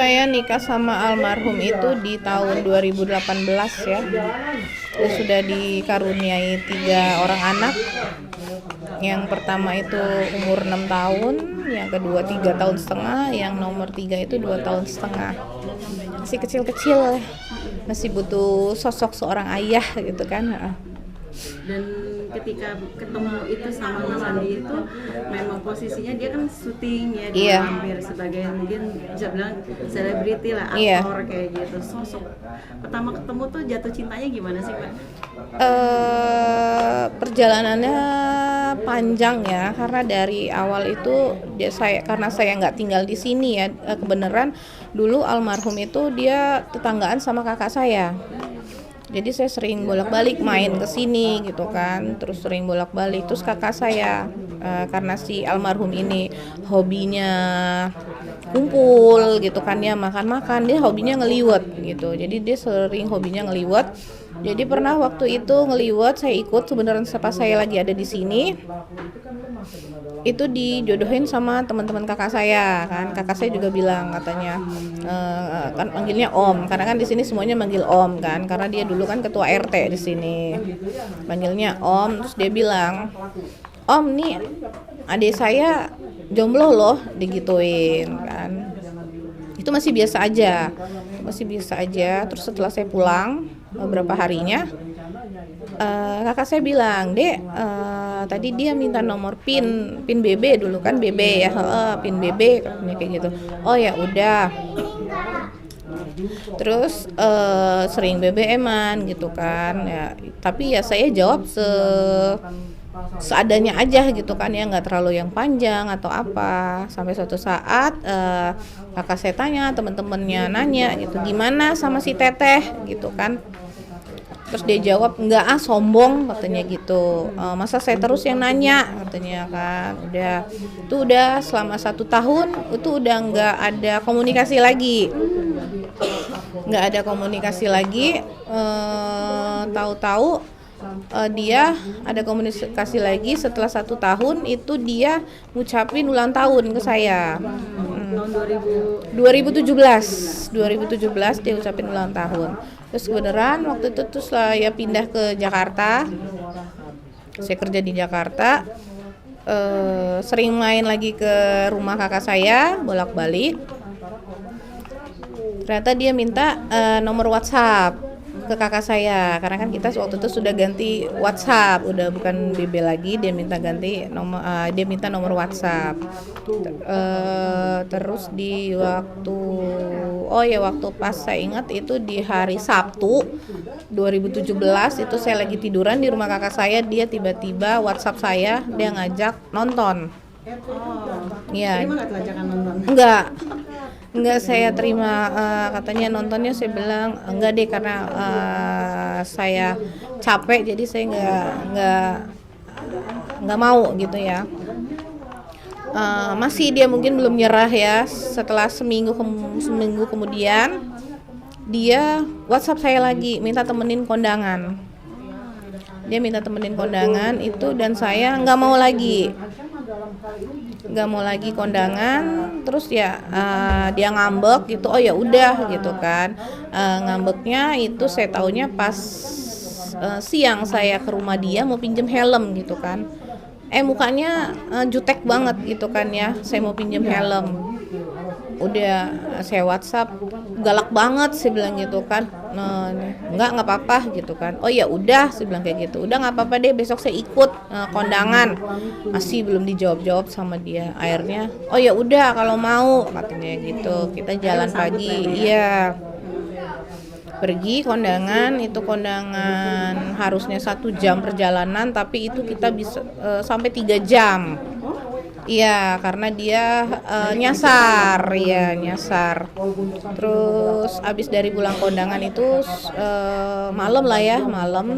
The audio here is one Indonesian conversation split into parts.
saya nikah sama almarhum itu di tahun 2018 ya. Saya sudah dikaruniai 3 orang anak. Yang pertama itu umur 6 tahun, yang kedua 3 tahun setengah, yang nomor 3 itu 2 tahun setengah. Masih kecil-kecil, masih butuh sosok seorang ayah gitu kan. Dan ketika ketemu itu sama Mas Andi itu memang posisinya dia kan syuting ya, dia hampir sebagai mungkin bisa bilang selebriti lah, aktor kayak gitu. Sosok pertama ketemu tuh jatuh cintanya gimana sih, Pak? Perjalanannya panjang ya, karena dari awal itu karena saya nggak tinggal di sini ya, kebenaran dulu almarhum itu dia tetanggaan sama kakak saya. Jadi saya sering bolak-balik main ke sini gitu kan, terus sering bolak-balik. Terus kakak saya, karena si almarhum ini hobinya kumpul gitu kan ya, makan-makan, dia hobinya ngeliwet gitu. Jadi dia sering hobinya ngeliwet. Jadi pernah waktu itu ngeliwet, saya ikut sebenarnya pas saya lagi ada di sini. Itu dijodohin sama teman-teman kakak saya kan. Kakak saya juga bilang katanya, kan manggilnya Om, karena kan di sini semuanya manggil Om kan, karena dia dulu kan ketua RT di sini. Manggilnya Om, terus dia bilang, Om nih adik saya jomblo loh, digituin kan. Itu masih biasa aja. Terus setelah saya pulang beberapa harinya, kakak saya bilang, Dek, tadi dia minta nomor pin BB dulu kan, BB ya, pin BB katanya kayak gitu. Oh ya udah. Terus sering BBM-an gitu kan ya, tapi ya saya jawab seadanya aja gitu kan ya, nggak terlalu yang panjang atau apa. Sampai suatu saat kakak saya tanya, teman-temannya nanya gitu, gimana sama si Teteh gitu kan. Terus dia jawab, enggak sombong katanya gitu, masa saya terus yang nanya katanya kan. Udah selama 1 tahun itu udah nggak ada komunikasi lagi. Tahu-tahu dia ada komunikasi lagi setelah 1 tahun. Itu dia ngucapin ulang tahun ke saya. Tahun 2017 dia ucapin ulang tahun. Terus beneran waktu itu terus saya pindah ke Jakarta. Saya kerja di Jakarta. Sering main lagi ke rumah kakak saya, bolak-balik. Ternyata dia minta nomor WhatsApp ke kakak saya, karena kan kita waktu itu sudah ganti WhatsApp, udah bukan BB lagi. Dia minta ganti nomor, dia minta nomor WhatsApp. Terus di waktu pas saya ingat itu di hari Sabtu 2017 itu saya lagi tiduran di rumah kakak saya, dia tiba-tiba WhatsApp saya, dia ngajak nonton. Iya. Terima nggak tuh ajakan nonton? Enggak saya terima, katanya nontonnya. Saya bilang enggak deh, karena saya capek, jadi saya nggak mau gitu ya. Masih dia mungkin belum nyerah ya. Setelah seminggu kemudian dia WhatsApp saya lagi, minta temenin kondangan. Dia minta temenin kondangan itu, dan saya nggak mau lagi kondangan. Terus ya dia ngambek gitu. Oh ya udah gitu kan. Ngambeknya itu saya taunya pas siang saya ke rumah dia mau pinjem helm gitu kan. Mukanya jutek banget gitu kan ya. Saya mau pinjem helm. Udah saya WhatsApp, galak banget saya bilang gitu kan. Enggak apa-apa gitu kan. Oh ya udah saya bilang kayak gitu. Udah nggak apa-apa deh, besok saya ikut kondangan. Masih belum dijawab sama dia. Akhirnya oh ya udah kalau mau katanya gitu. Kita jalan pagi. Iya. Pergi kondangan, itu kondangan harusnya 1 jam perjalanan, tapi itu kita bisa sampai 3 jam. Iya, karena dia nyasar. Terus abis dari pulang kondangan itu malam.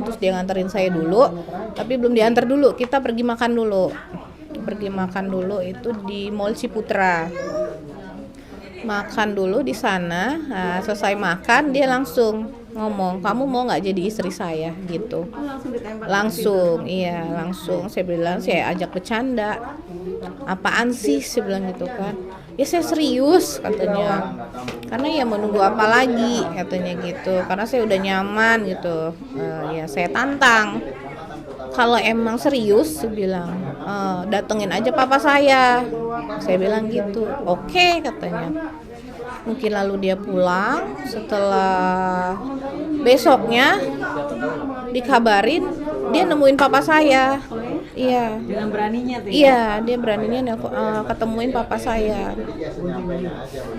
Terus dia nganterin saya dulu, tapi belum diantar dulu. Kita pergi makan dulu itu di Mall Ciputra. Makan dulu di sana. Selesai makan dia langsung ngomong, kamu mau nggak jadi istri saya gitu. Langsung ditembak. Langsung. Saya bilang, saya ajak bercanda. Apaan sih, saya bilang gitu kan. Ya saya serius katanya, karena ya menunggu apa lagi katanya gitu, karena saya udah nyaman gitu. Ya saya tantang, kalau emang serius saya bilang, datengin aja papa saya bilang gitu. Oke katanya. Mungkin lalu dia pulang, setelah besoknya dikabarin dia nemuin papa saya. Iya. Dengan beraninya tuh. Iya, dia beraninya ketemuin papa saya.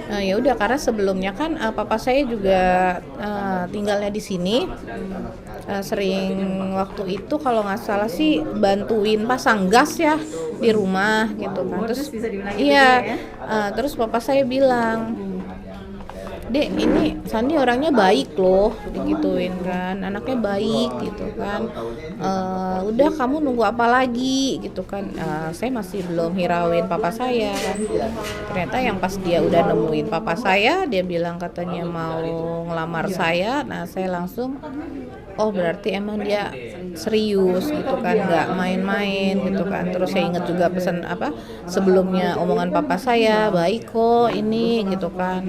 Nah, ya udah, karena sebelumnya kan papa saya juga tinggalnya di sini. Sering waktu itu kalau nggak salah sih bantuin pasang gas ya di rumah gitu kan. Terus bisa dibilang gitu iya, ya. Terus papa saya bilang, Dek, ini Sandi orangnya baik loh, digituin kan, anaknya baik gitu kan. Udah kamu nunggu apa lagi gitu kan. Saya masih belum hirauin papa saya. Ternyata yang pas dia udah nemuin papa saya, dia bilang katanya mau ngelamar saya. Nah saya langsung, oh berarti emang dia serius gitu kan, nggak main-main gitu kan. Terus saya ingat juga pesan sebelumnya omongan papa saya, baik kok ini gitu kan.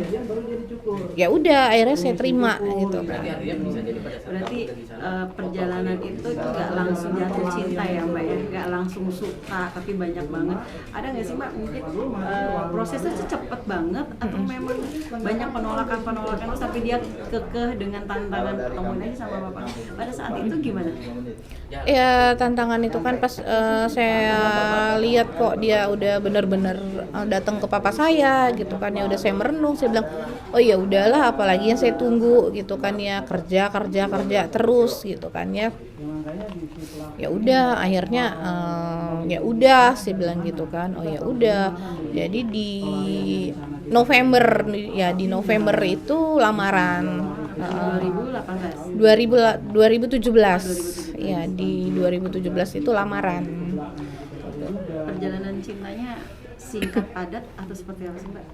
Ya udah, akhirnya saya terima gitu kan. Berarti perjalanan itu nggak langsung jatuh cinta ya Mbak ya, nggak langsung suka, tapi banyak banget. Ada nggak sih Mbak mungkin prosesnya cepet banget, atau memang banyak penolakan tapi dia kekeh dengan tantangan ketemuin aja sama bapak. Pada saat itu gimana? Ya tantangan itu kan pas saya lihat kok dia udah bener-bener datang ke papa saya gitu kan, ya udah saya merenung, saya bilang oh ya udahlah, apalagi yang saya tunggu gitu kan ya, kerja terus gitu kan ya. Ya udah, akhirnya ya udah saya bilang gitu kan. Oh ya udah, jadi di November ya, di November itu lamaran. 2017 ya, di 2017 itu lamaran. Perjalanan cintanya singkat padat atau seperti apa sih Mbak?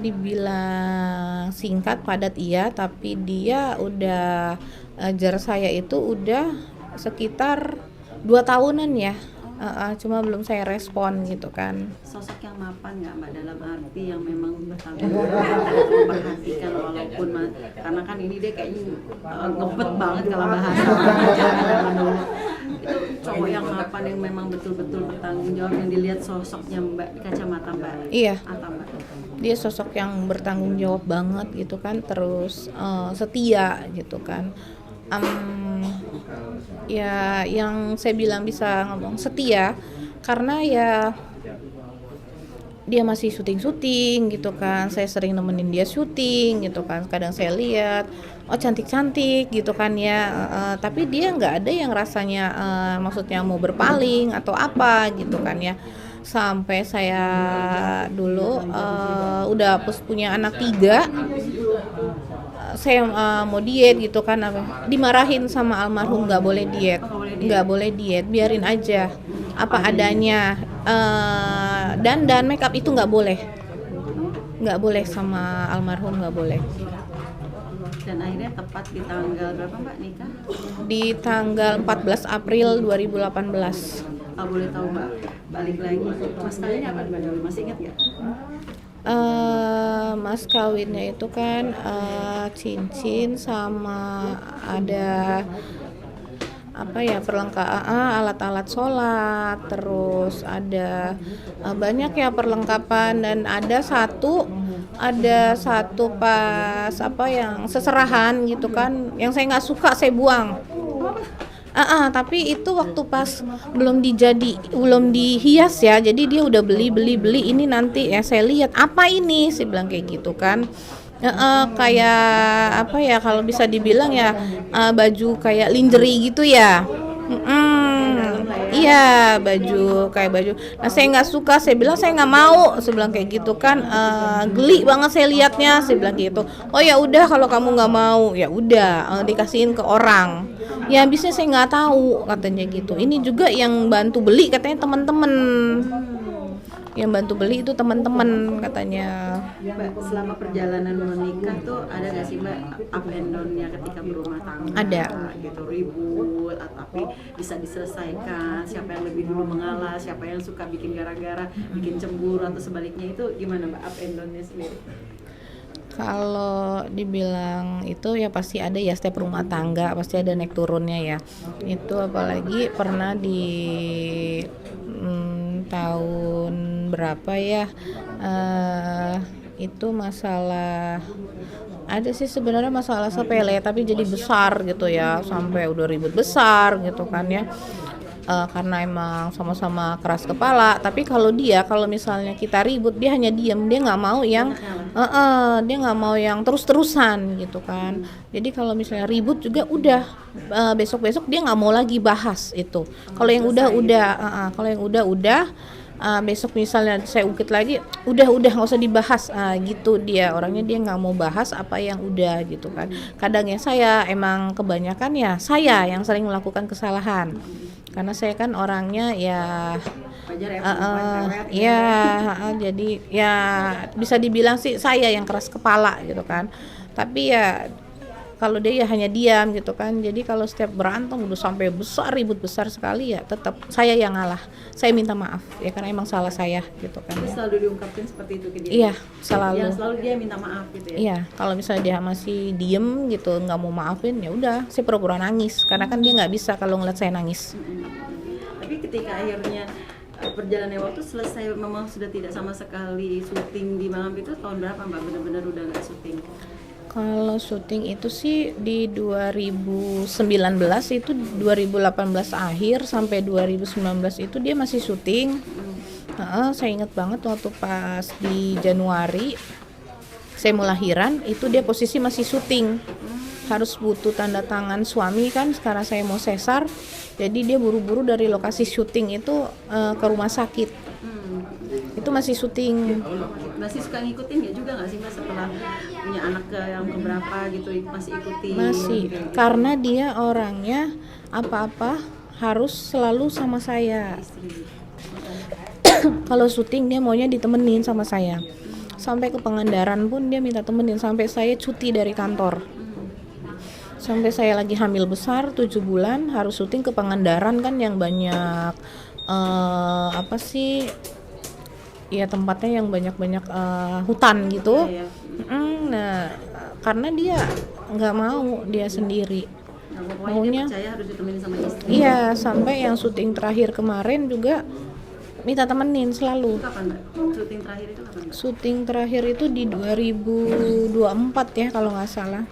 Dibilang singkat padat iya, tapi dia udah jarak saya itu udah sekitar 2 tahunan ya. Cuma belum saya respon gitu kan. Sosok yang mapan nggak Mbak, dalam arti yang memang bertanggung jawab, memperhatikan walaupun karena kan ini dia kayaknya ngebet banget kalau bahasa zaman dulu. Itu cowok yang mapan yang memang betul-betul bertanggung jawab, yang dilihat sosoknya Mbak di kacamata Mbak. Iya. Atau Mbak? Dia sosok yang bertanggung jawab banget gitu kan, terus setia gitu kan. Ya yang saya bilang bisa ngomong setia karena ya dia masih syuting gitu kan, saya sering nemenin dia syuting gitu kan, kadang saya lihat oh cantik gitu kan ya, tapi dia nggak ada yang rasanya maksudnya mau berpaling atau apa gitu kan ya. Sampai saya dulu udah punya anak 3, saya mau diet gitu kan, dimarahin sama almarhum, nggak boleh diet, biarin aja apa adanya, dan make up itu nggak boleh sama almarhum, nggak boleh. Dan akhirnya tepat di tanggal berapa Mbak nikah? Di tanggal 14 April 2018. Boleh tahu Mbak, balik lagi mas kawinnya apa Mbak dulu, masih ingat nggak? Mas kawinnya itu kan cincin sama ada perlengkapan, alat-alat sholat, terus ada banyak ya perlengkapan, dan ada satu pas yang seserahan gitu kan, yang saya nggak suka saya buang. Tapi itu waktu pas belum dihias ya, jadi dia udah beli ini nanti ya saya lihat apa ini, saya bilang kayak gitu kan. Kayak kalau bisa dibilang ya baju kayak lingerie gitu ya. Iya, baju. Nah saya nggak suka, saya bilang saya nggak mau, saya bilang kayak gitu kan. Geli banget saya lihatnya, saya bilang gitu. Oh ya udah, kalau kamu nggak mau ya udah, dikasihin ke orang. Ya habisnya saya nggak tahu katanya gitu. Ini juga yang bantu beli katanya teman-teman. yang bantu beli itu teman-teman katanya. Mbak, selama perjalanan menikah tuh ada nggak sih Mbak up and down-nya ketika berumah tangga? Ada. Gitu, ribut, tapi bisa diselesaikan. Siapa yang lebih dulu mengalah, siapa yang suka bikin gara-gara, bikin cemburu atau sebaliknya, itu gimana Mbak up and down-nya sendiri? Kalau dibilang itu ya pasti ada ya, setiap rumah tangga pasti ada naik turunnya ya. Itu apalagi pernah di tahun berapa ya, itu masalah, ada sih sebenarnya masalah sepele tapi jadi besar gitu ya, sampai udah ribut besar gitu kan ya. Karena emang sama-sama keras kepala. Tapi kalau misalnya kita ribut, dia hanya diam, dia nggak mau yang terus-terusan gitu kan. Jadi kalau misalnya ribut juga udah, besok-besok dia nggak mau lagi bahas itu. Kalau yang udah besok misalnya saya ungkit lagi, udah nggak usah dibahas, gitu. Dia orangnya, dia nggak mau bahas apa yang udah gitu kan. Kadang ya saya emang kebanyakan ya saya yang sering melakukan kesalahan, karena saya kan orangnya ya jadi ya bisa dibilang sih saya yang keras kepala gitu kan. Tapi ya kalau dia ya hanya diam gitu kan. Jadi kalau setiap berantem udah sampai besar, ribut besar sekali, ya tetap saya yang ngalah. Saya minta maaf ya, karena emang salah saya gitu kan. Jadi selalu diungkapkan seperti itu ke dia? Iya, selalu. Yang selalu dia minta maaf gitu ya? Iya, kalau misalnya dia masih diem gitu, nggak mau maafin, ya udah saya pura-pura nangis, karena kan dia nggak bisa kalau ngeliat saya nangis. Tapi ketika akhirnya perjalanan waktu selesai, memang sudah tidak sama sekali syuting di malam itu, tahun berapa Mbak benar-benar udah nggak syuting? Kalau syuting itu sih di 2019, itu 2018 akhir sampai 2019 itu dia masih syuting. Saya ingat banget waktu pas di Januari saya mau lahiran, itu dia posisi masih syuting. Harus butuh tanda tangan suami kan, sekarang saya mau sesar. Jadi dia buru-buru dari lokasi syuting itu ke rumah sakit. Itu masih syuting. Masih suka ngikutin ya juga nggak sih Mbak, setelah punya anak yang keberapa gitu, masih ikutin? Masih, gitu. Karena dia orangnya apa-apa harus selalu sama saya. Kalau syuting dia maunya ditemenin sama saya. Sampai ke Pangandaran pun dia minta temenin, sampai saya cuti dari kantor. Sampai saya lagi hamil besar 7 bulan harus syuting ke Pangandaran kan, yang banyak ya tempatnya yang banyak hutan gitu. Nah, karena dia nggak mau, dia sendiri maunya dia harus ditemenin sama istri. Iya, sampai yang syuting terakhir kemarin juga minta temenin selalu. Kapan Mbak? Syuting terakhir itu kapan Mbak? Syuting terakhir itu di 2024 ya kalau nggak salah.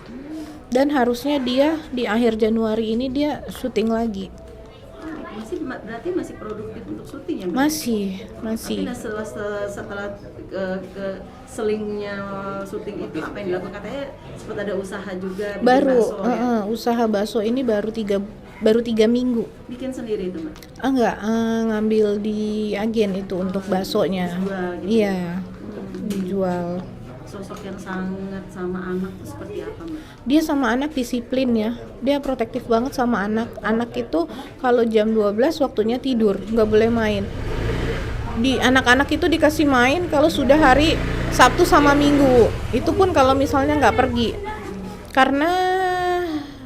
Dan harusnya dia di akhir Januari ini dia syuting lagi. Berarti masih produktif untuk syuting ya Mbak? Masih. Tapi setelah ke selingnya syuting itu, apa yang dilakukan? Katanya sempat ada usaha juga baru bakso, ya? Usaha bakso ini baru 3 minggu. Bikin sendiri itu Mbak? Enggak, ngambil di agen itu untuk baksonya. Dijual gitu. Iya. Dijual. Sosok yang sangat sama anak itu seperti apa Mbak? Dia sama anak disiplin ya. Dia protektif banget sama anak. Anak itu kalau jam 12 waktunya tidur, nggak boleh main. Anak-anak itu dikasih main kalau sudah hari Sabtu sama Minggu. Itu pun kalau misalnya nggak pergi. Karena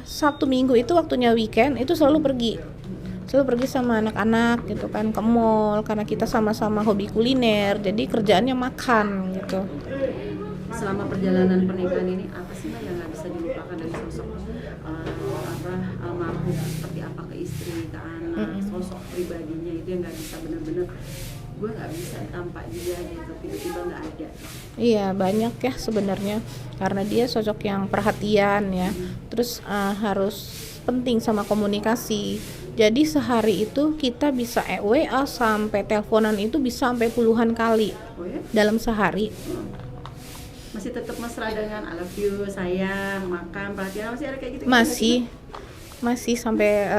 Sabtu Minggu itu waktunya weekend, itu selalu pergi sama anak-anak gitu kan, ke mall, karena kita sama-sama hobi kuliner. Jadi kerjaannya makan gitu. Selama perjalanan pernikahan ini, apa sih Mbak yang nggak bisa dilupakan dari sosok almarhum, seperti apa ke istri, ke anak, sosok pribadinya itu yang nggak bisa, benar-benar gue nggak bisa tanpa dia gitu, tiba-tiba nggak ada. Iya, banyak ya sebenarnya, karena dia sosok yang perhatian ya. Terus harus penting sama komunikasi. Jadi sehari itu kita bisa WA sampai teleponan itu bisa sampai puluhan kali. Oh ya? Dalam sehari. Masih tetap mesra dengan I love you, sayang, makan, perhatian, masih ada kayak gitu? Masih sampai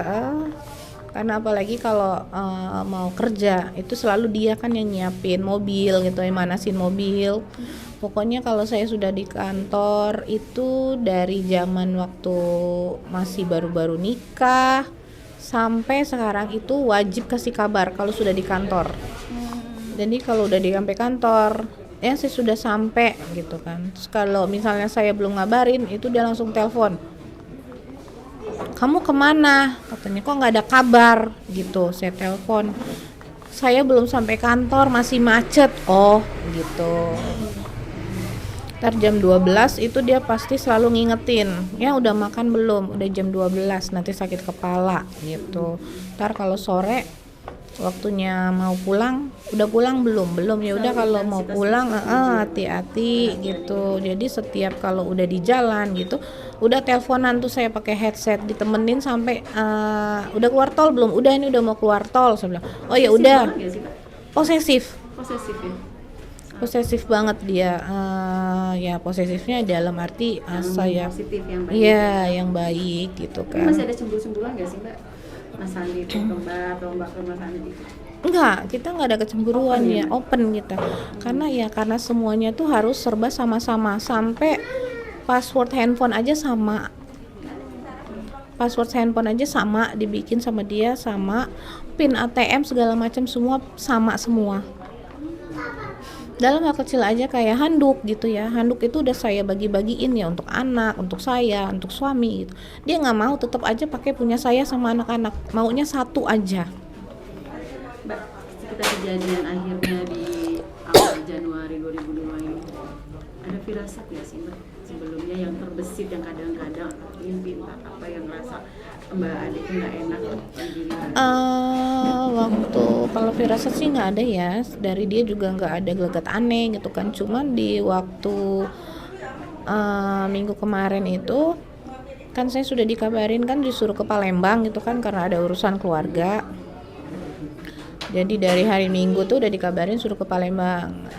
karena apalagi kalau mau kerja itu selalu dia kan yang nyiapin mobil gitu, yang manasin mobil. Pokoknya kalau saya sudah di kantor itu dari zaman waktu masih baru-baru nikah sampai sekarang itu wajib kasih kabar kalau sudah di kantor. Jadi kalau udah sampai kantor, ya saya sudah sampai gitu kan. Terus kalau misalnya saya belum ngabarin, itu dia langsung telepon. Kamu kemana? Katanya kok nggak ada kabar gitu. Saya telepon. Saya belum sampai kantor, masih macet. Oh gitu. Ntar jam 12 itu dia pasti selalu ngingetin, ya udah makan belum, udah jam 12 nanti sakit kepala gitu. Ntar kalau sore waktunya mau pulang, udah pulang belum ya udah kalau mau pulang hati-hati gitu. Jadi setiap kalau udah di jalan gitu udah teleponan tuh saya pakai headset, ditemenin sampai udah keluar tol belum, udah ini udah mau keluar tol, saya bilang oh ya udah. Posesif ya. Posesif banget dia, ya posesifnya dalam arti saya positif yang baik. Iya, yang baik gitu kan. Masih ada cemburu-cemburuan nggak sih Mbak? Mas Andi ke Mbak atau Mbak ke Mas Andi? Enggak, kita nggak ada kecemburuan ya, open kita. Karena semuanya tuh harus serba sama-sama, sampai password handphone aja sama. Password handphone aja sama, dibikin sama dia sama, PIN ATM segala macam semua sama semua. Dalam hal kecil aja kayak handuk gitu ya, handuk itu udah saya bagi-bagiin ya untuk anak, untuk saya, untuk suami gitu. Dia nggak mau, tetap aja pakai punya saya sama anak-anak, maunya satu aja. Mbak, kita kejadian akhirnya di awal Januari 2002 ini, ada firasat nggak sih Mbak sebelumnya yang terbesit, yang kadang-kadang mimpi apa yang rasa Mbak Ade itu nggak enak waktu kalau firasat sih nggak ada ya, dari dia juga nggak ada gelagat aneh gitu kan. Cuman di waktu minggu kemarin itu kan saya sudah dikabarin kan disuruh ke Palembang gitu kan karena ada urusan keluarga. Jadi dari hari Minggu tuh udah dikabarin suruh ke Palembang.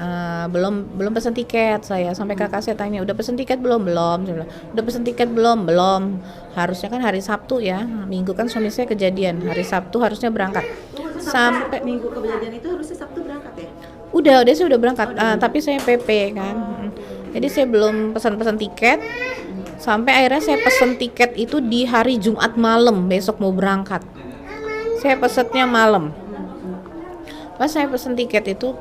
Belum pesan tiket saya. Sampai kakak saya tanya, udah pesan tiket belum? Saya bilang, udah pesan tiket belum? Harusnya kan hari Sabtu ya. Minggu kan suami saya kejadian. Hari Sabtu harusnya berangkat. Sampai Minggu kejadian itu harusnya Sabtu berangkat ya? Udah saya udah berangkat. Tapi saya PP kan. Jadi saya belum pesan tiket. Sampai akhirnya saya pesan tiket itu di hari Jumat malam, besok mau berangkat. Saya pesennya malam. Pas saya pesen tiket itu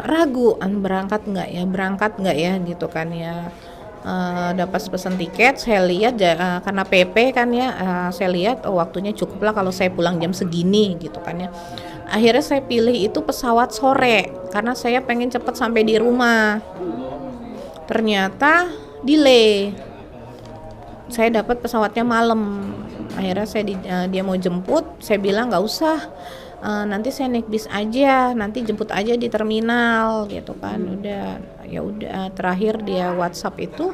ragu berangkat nggak ya gitu kan ya. Dapat pesen tiket, saya lihat karena PP kan ya, saya lihat waktunya cukup lah kalau saya pulang jam segini gitu kan ya. Akhirnya saya pilih itu pesawat sore karena saya pengen cepet sampai di rumah. Ternyata delay. Saya dapat pesawatnya malam. Akhirnya dia mau jemput, saya bilang nggak usah. Nanti saya naik bis aja, nanti jemput aja di terminal gitu kan. Udah terakhir dia WhatsApp itu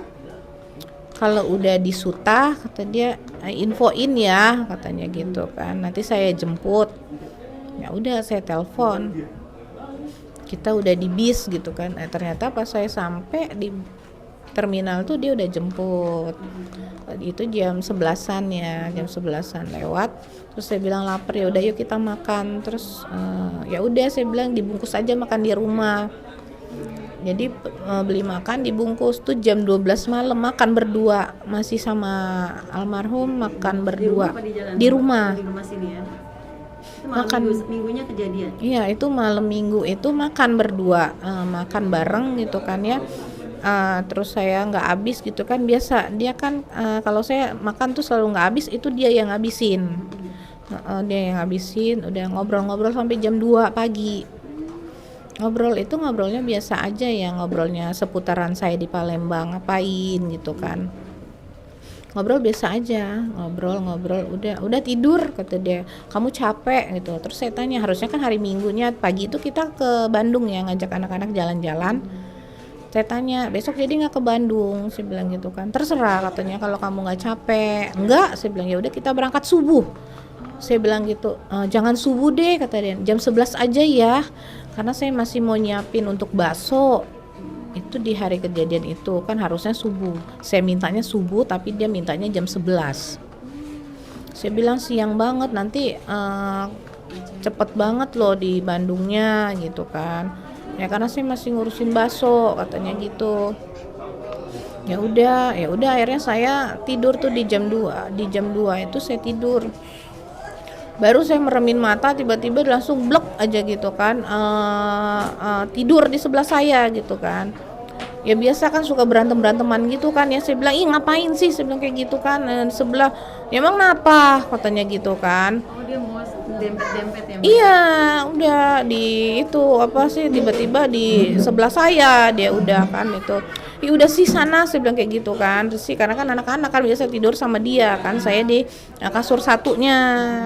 kalau udah di Suta kata dia infoin ya katanya gitu kan, nanti saya jemput. Ya udah saya telepon, kita udah di bis gitu kan. Ternyata pas saya sampai di terminal tuh dia udah jemput. Itu jam 11-an ya, jam 11-an lewat. Terus saya bilang lapar, ya udah yuk kita makan. Terus ya udah saya bilang dibungkus aja makan di rumah. Jadi beli makan dibungkus tuh jam 12 malam makan berdua, masih sama almarhum makan berdua di rumah. Di rumah sini ya. Itu makan minggunya kejadian. Iya, itu malam Minggu itu makan berdua, makan bareng gitu kan ya. Terus saya nggak habis gitu kan, biasa dia kan kalau saya makan tuh selalu nggak habis, itu dia yang ngabisin. Dia yang ngabisin, udah ngobrol-ngobrol sampai jam 2 pagi. Ngobrolnya biasa aja ya, ngobrolnya seputaran saya di Palembang ngapain gitu kan. Ngobrol biasa aja, ngobrol udah tidur kata dia, kamu capek gitu. Terus saya tanya, harusnya kan hari Minggunya pagi itu kita ke Bandung ya, ngajak anak-anak jalan-jalan. Saya tanya, besok jadi nggak ke Bandung? Saya bilang gitu kan. Terserah katanya, kalau kamu nggak capek. Enggak, saya bilang ya udah kita berangkat subuh. Saya bilang gitu, jangan subuh deh kata dia, jam 11 aja ya, karena saya masih mau nyiapin untuk bakso. Itu di hari kejadian itu kan harusnya subuh, saya mintanya subuh tapi dia mintanya jam 11. Saya bilang siang banget, nanti cepet banget loh di Bandungnya gitu kan. Ya karena saya masih ngurusin bakso katanya gitu. Ya udah akhirnya saya tidur tuh di jam 2 itu saya tidur Baru saya meremin mata, tiba-tiba langsung blek aja gitu kan, tidur di sebelah saya gitu kan. Ya biasa kan suka berantem-beranteman gitu kan ya, saya bilang, ih ngapain sih, saya bilang kayak gitu kan, sebelah, ya emang kenapa, katanya gitu kan. Oh dia mau dempet-dempet ya? Iya, udah di itu apa sih, tiba-tiba di sebelah saya dia udah kan itu. Ya udah sih sana, saya bilang kayak gitu kan. Terus sih karena kan anak-anak kan biasa tidur sama dia kan, saya di kasur satunya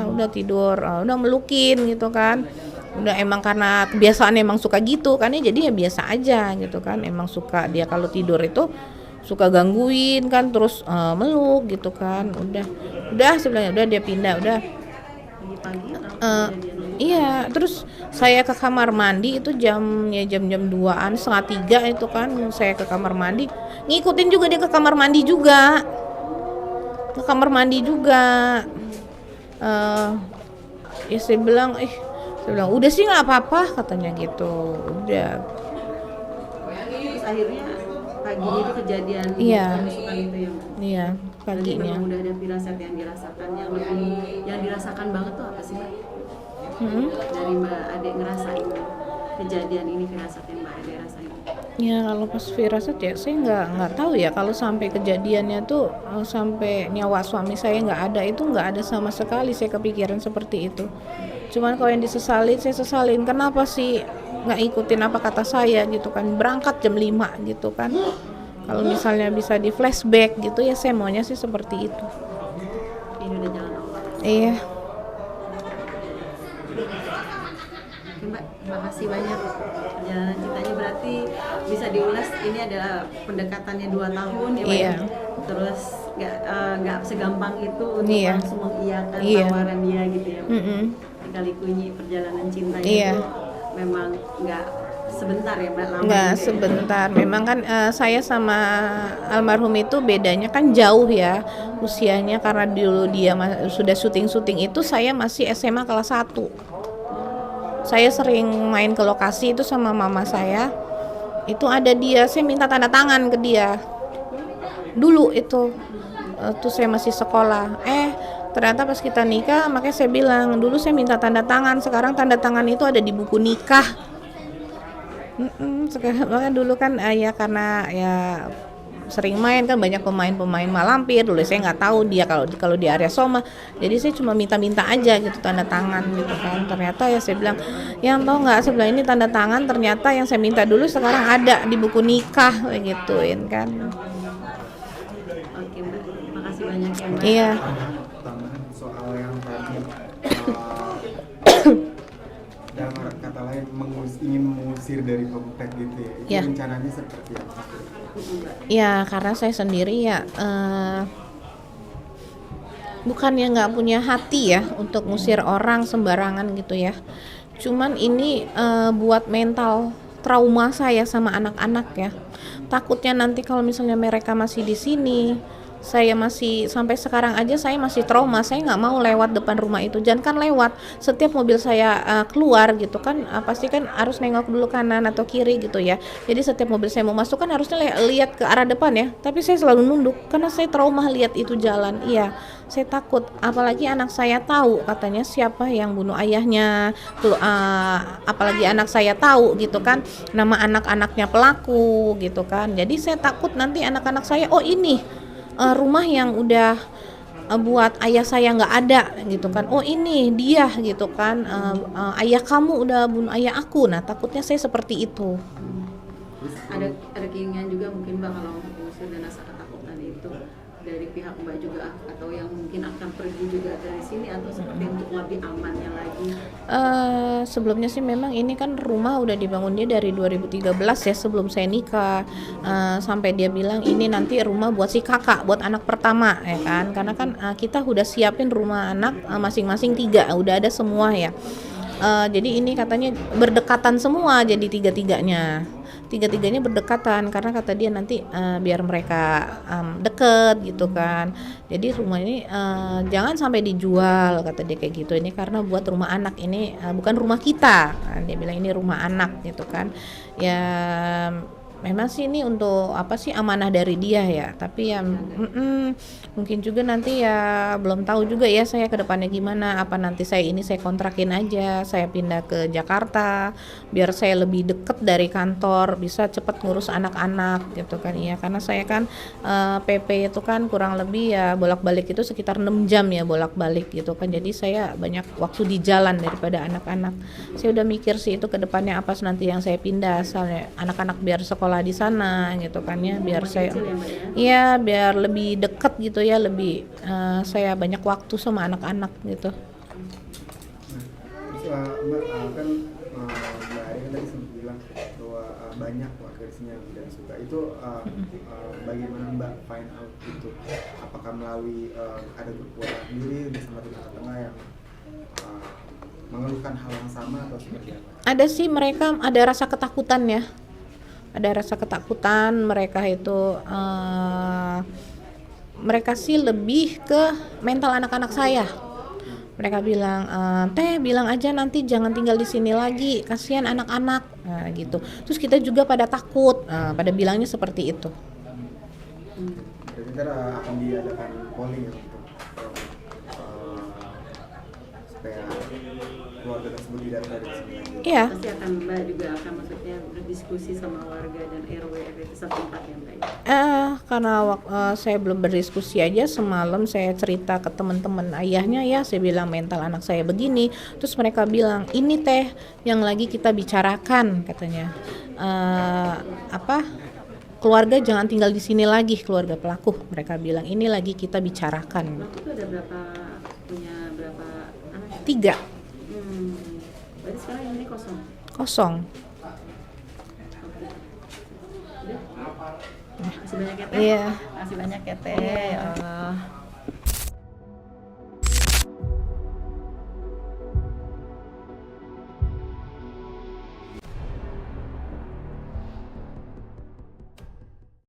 udah tidur, udah melukin gitu kan. Udah emang karena kebiasaan emang suka gitu kan ya, jadi ya biasa aja gitu kan. Emang suka dia kalau tidur itu suka gangguin kan, terus meluk gitu kan. Udah sebenarnya udah dia pindah udah. Pagi Iya, terus saya ke kamar mandi itu jam-jam 2-an, setengah 3 itu kan saya ke kamar mandi, ngikutin juga dia ke kamar mandi juga, eh ya saya bilang udah sih nggak apa-apa katanya gitu, udah. terus akhirnya pagi itu kejadian Iya. penusukan itu ya? Iya, Berarti paginya. memang udah ada firasat yang dirasakan, yang dirasakan banget tuh apa sih Mbak? Dari Mbak Ade ngerasain kejadian ini, firasat yang Mbak Ade rasain. Ya kalau pas firasat ya saya nggak tahu ya, kalau sampai kejadiannya tuh sampai nyawa suami saya nggak ada, itu nggak ada sama sekali saya kepikiran seperti itu. Cuman kalau yang disesalin, saya sesalin kenapa sih nggak ikutin apa kata saya gitu kan, berangkat jam 5 gitu kan. Kalau misalnya bisa di flashback gitu ya saya maunya sih seperti itu. Ini udah jalan Allah. Iya. Oke Mbak, makasih banyak. Perjalanan ceritanya berarti bisa diulas, ini adalah pendekatannya 2 tahun ya Mbak. Iya. Terus nggak segampang itu untuk Iya. langsung mengiyakan Iya. tawaran dia gitu ya. Kali kunyi perjalanan cinta Iya. itu memang nggak sebentar ya Mbak, lama Nggak juga ya. sebentar, memang kan saya sama almarhum itu bedanya kan jauh ya usianya, karena dulu dia sudah syuting itu saya masih SMA kelas 1. Saya sering main ke lokasi itu sama mama saya, itu ada dia, saya minta tanda tangan ke dia dulu itu tuh saya masih sekolah. Ternyata pas kita nikah, makanya saya bilang dulu saya minta tanda tangan, sekarang tanda tangan itu ada di buku nikah. Sekarang makanya dulu kan ya karena ya sering main kan, banyak pemain Malampir dulu, saya nggak tahu dia kalau di area Soma, jadi saya cuma minta aja gitu tanda tangan gitu kan. Ternyata ya saya bilang, yang tahu nggak, sebelah ini tanda tangan, ternyata yang saya minta dulu sekarang ada di buku nikah kayak gituin kan. Oke Mbak, makasih banyak ya Mbak. Iya. Tambahan soal yang tadi dalam kata lain ingin mengusir dari komplek gitu ya, itu Ya. rencananya seperti apa? Ya karena saya sendiri ya bukannya nggak punya hati ya untuk ngusir orang sembarangan gitu ya. Cuman ini buat mental trauma saya sama anak-anak ya. Takutnya nanti kalau misalnya mereka masih di sini, saya masih sampai sekarang aja saya masih trauma, saya nggak mau lewat depan rumah itu. Jangan kan lewat, setiap mobil saya keluar gitu kan, pasti kan harus nengok dulu kanan atau kiri gitu ya. Jadi setiap mobil saya mau masuk kan harusnya lihat ke arah depan ya, tapi saya selalu nunduk karena saya trauma lihat itu jalan. Iya, saya takut, apalagi anak saya tahu katanya siapa yang bunuh ayahnya, apalagi anak saya tahu gitu kan nama anak-anaknya pelaku gitu kan. Jadi saya takut nanti anak-anak saya, oh ini rumah yang udah buat ayah saya nggak ada gitu kan, oh ini dia gitu kan, ayah kamu udah bunuh ayah aku. Nah takutnya saya seperti itu. Ada keinginan juga mungkin Mbak kalau untuk mengusir dan rasa ketakutan itu dari pihak Mbak juga, atau yang mungkin akan pergi juga dari sini, atau seperti untuk lebih amannya lagi? Sebelumnya sih memang ini kan rumah udah dibangun dia dari 2013 ya, sebelum saya nikah. Sampai dia bilang ini nanti rumah buat si kakak, buat anak pertama ya kan, karena kan kita udah siapin rumah anak masing-masing 3, udah ada semua ya. Jadi ini katanya berdekatan semua, jadi tiga-tiganya berdekatan, karena kata dia nanti biar mereka deket gitu kan. Jadi rumah ini jangan sampai dijual, kata dia kayak gitu, ini karena buat rumah anak, ini bukan rumah kita. Dia bilang ini rumah anak gitu kan ya. memang sih ini untuk apa sih, amanah dari dia ya, tapi ya mungkin juga nanti ya belum tahu juga ya saya ke depannya gimana, apa nanti saya kontrakin aja, saya pindah ke Jakarta biar saya lebih deket dari kantor, bisa cepet ngurus anak-anak gitu kan ya, karena saya kan PP itu kan kurang lebih ya bolak-balik itu sekitar 6 jam ya bolak-balik gitu kan, jadi saya banyak waktu di jalan daripada anak-anak. Saya udah mikir sih itu ke depannya apa nanti yang saya pindah, soalnya anak-anak biar sekolah di sana gitu kan ya, biar saya iya biar lebih deket gitu ya, lebih saya banyak waktu sama anak-anak gitu. Terus Mbak kan Mbak Ari kan tadi sempat bilang bahwa banyak warga di sini yang tidak suka itu, bagaimana Mbak find out itu, apakah melalui ada grup WhatsApp diri bersama tetangga yang mengeluhkan hal yang sama atau seperti apa? Ada sih, mereka ada rasa ketakutan ya. Ada rasa ketakutan mereka itu, mereka sih lebih ke mental anak-anak saya. Mereka bilang, Teh bilang aja nanti jangan tinggal di sini lagi, kasihan anak-anak, gitu. Terus kita juga pada takut, pada bilangnya seperti itu. Jadi ntar akan diadakan polling ya untuk supaya keluarga tersebut tidak ada di sini lagi. Iya. Pasti akan Mbak juga akan maksudnya berdiskusi sama warga dan RW setempat ya Mbak. Karena saya belum berdiskusi aja, semalam saya cerita ke teman-teman ayahnya ya, saya bilang mental anak saya begini, terus mereka bilang ini Teh yang lagi kita bicarakan katanya, keluarga jangan tinggal di sini lagi, keluarga pelaku, mereka bilang ini lagi kita bicarakan. Itu ada punya berapa anak? 3. Berarti sekarang ini Kosong. Masih banyak ya Teh? Iya. Masih banyak ya Teh. Ya Allah.